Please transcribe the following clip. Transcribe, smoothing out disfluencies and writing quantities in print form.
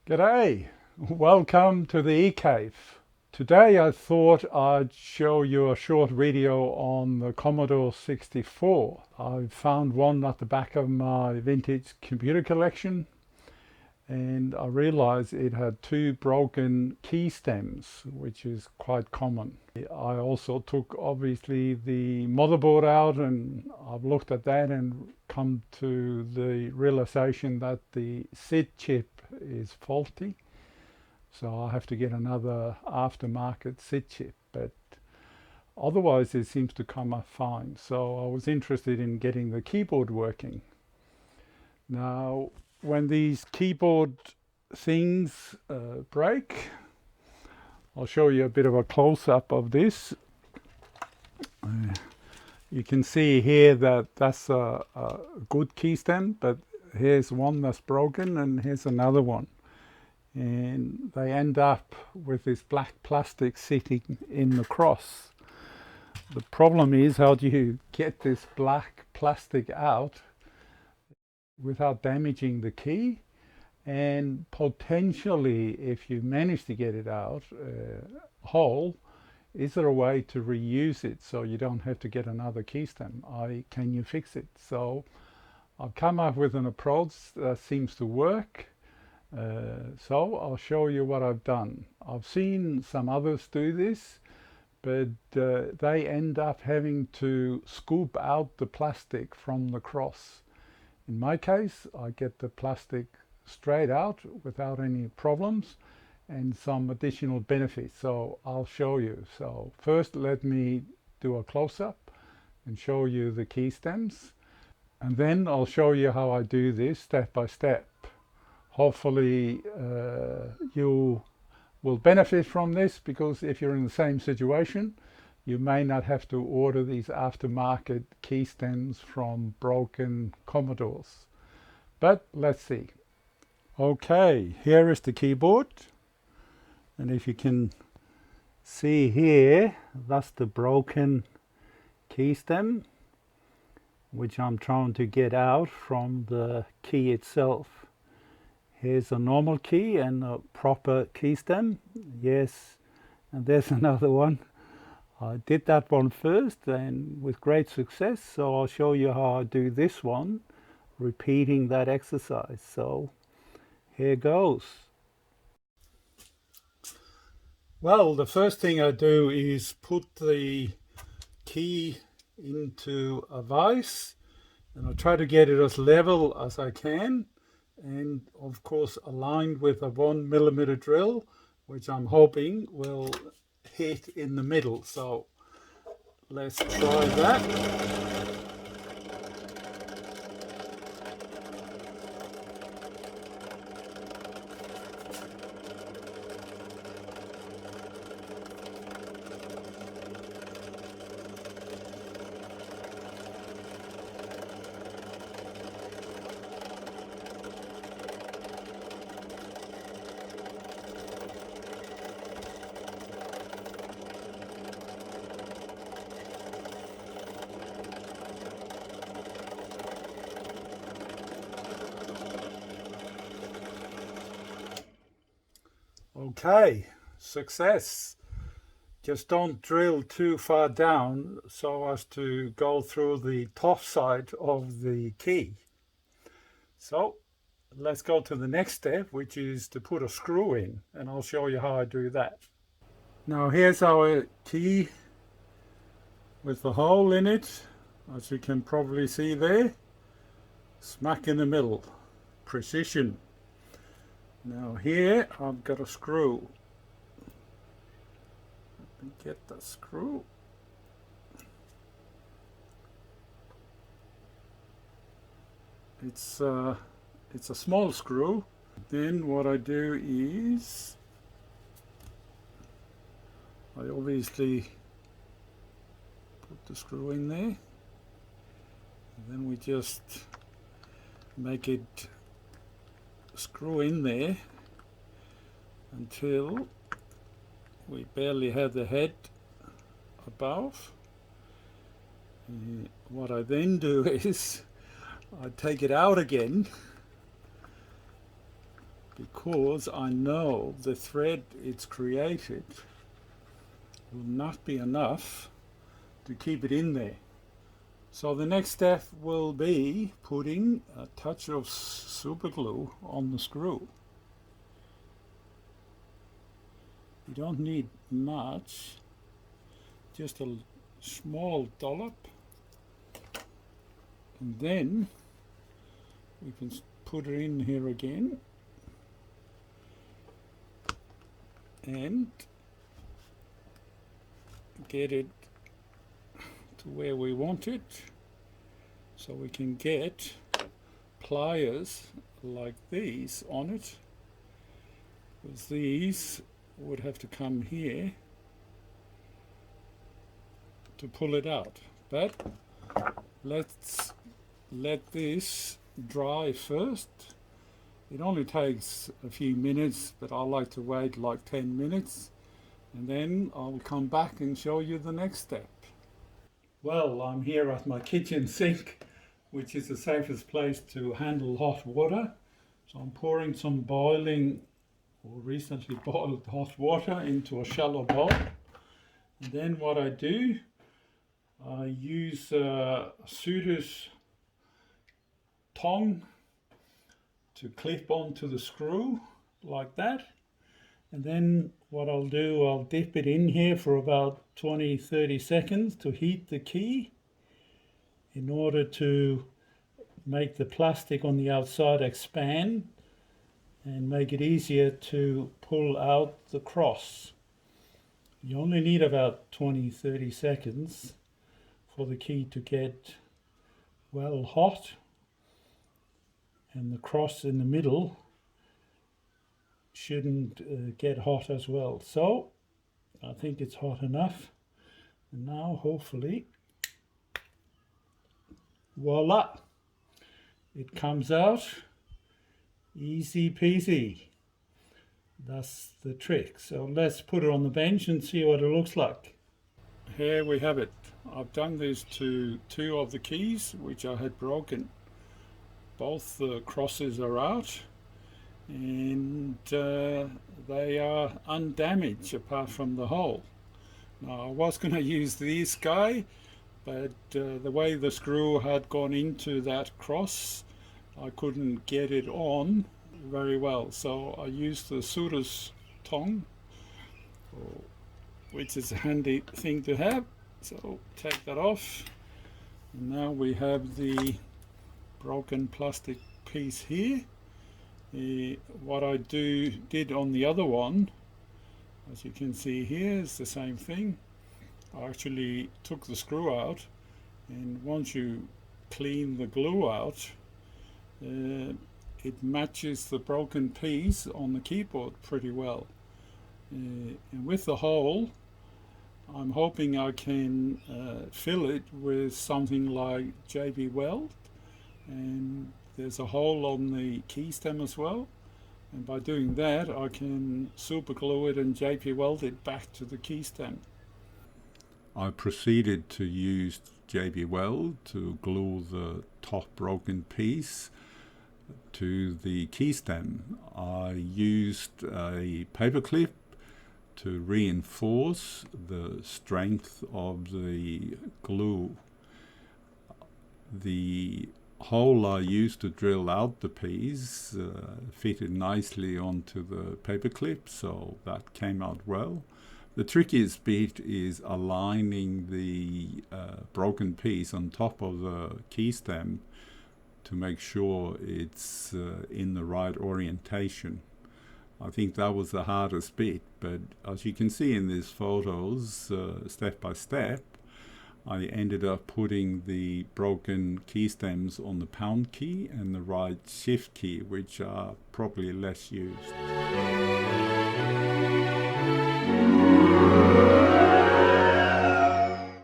G'day, welcome to the eCave. Today I thought I'd show you a short video on the Commodore 64. I found one at the back of my vintage computer collection and I realized it had two broken key stems, which is quite common. I also took obviously the motherboard out and I've looked at that and come to the realization that the SID chip is faulty. So I have to get another aftermarket SID chip, but otherwise it seems to come up fine. So I was interested in getting the keyboard working. Now, when these keyboard things break, I'll show you a bit of a close-up of this. You can see here that that's a good key stem, but here's one that's broken and here's another one. And they end up with this black plastic sitting in the cross. The problem is, how do you get this black plastic out without damaging the key? And potentially, if you manage to get it out whole, is there a way to reuse it so you don't have to get another key stem? Can you fix it? So I've come up with an approach that seems to work. So I'll show you what I've done. I've seen some others do this, but they end up having to scoop out the plastic from the cross. In my case, I get the plastic straight out without any problems and some additional benefits. So I'll show you. So first let me do a close-up and show you the key stems. And then I'll show you how I do this step by step. Hopefully you will benefit from this, because if you're in the same situation, you may not have to order these aftermarket key stems from broken Commodores. But let's see. Okay, here is the keyboard. And if you can see here, that's the broken key stem, which I'm trying to get out from the key itself. Here's a normal key and a proper key stem. Yes, and there's another one. I did that one first and with great success, so I'll show you how I do this one, repeating that exercise. So here goes. Well, the first thing I do is put the key into a vise, and I try to get it as level as I can, and of course aligned with a 1mm drill, which I'm hoping will hit in the middle. So let's try that. Okay, success. Just don't drill too far down so as to go through the top side of the key. So let's go to the next step, which is to put a screw in, and I'll show you how I do that. Now here's our key with the hole in it, as you can probably see there, smack in the middle, precision. Now here I've got a screw. Let me get the screw. It's a small screw. Then what I do is I obviously put the screw in there, and then we just make it screw in there until we barely have the head above. What I then do is I take it out again because I know the thread it's created will not be enough to keep it in there. So the next step will be putting a touch of super glue on the screw. You don't need much, just a small dollop, and then we can put it in here again and get it to where we want it, so we can get pliers like these on it, because these would have to come here to pull it out. But let's let this dry first. It only takes a few minutes, but I like to wait like 10 minutes, and then I'll come back and show you the next step. Well, I'm here at my kitchen sink, which is the safest place to handle hot water. So I'm pouring some boiling or recently boiled hot water into a shallow bowl. And then what I do, I use a suitor's tongue to clip onto the screw like that. And then what I'll do, I'll dip it in here for about 20-30 seconds to heat the key in order to make the plastic on the outside expand and make it easier to pull out the cross. You only need about 20-30 seconds for the key to get well hot, and the cross in the middle shouldn't get hot as well. So I think it's hot enough, and now hopefully, voila, it comes out easy peasy. That's the trick. So let's put it on the bench and see what it looks like. Here we have it. I've done this to two of the keys which I had broken. Both the crosses are out, and they are undamaged apart from the hole. Now I was going to use this guy, but the way the screw had gone into that cross, I couldn't get it on very well, so I used the suitor's tongue, which is a handy thing to have. So take that off, and now we have the broken plastic piece here. What I did on the other one, as you can see here, is the same thing. I actually took the screw out, and once you clean the glue out, it matches the broken piece on the keyboard pretty well. And with the hole, I'm hoping I can fill it with something like JB Weld, and there's a hole on the keystem as well, and by doing that I can super glue it and JB Weld it back to the keystem. I proceeded to use JB Weld to glue the top broken piece to the keystem. I used a paperclip to reinforce the strength of the glue. The hole I used to drill out the piece fitted nicely onto the paperclip, so that came out well. The trickiest bit is aligning the broken piece on top of the keystem to make sure it's in the right orientation. I think that was the hardest bit, but as you can see in these photos, step by step, I ended up putting the broken keystems on the pound key and the right shift key, which are probably less used.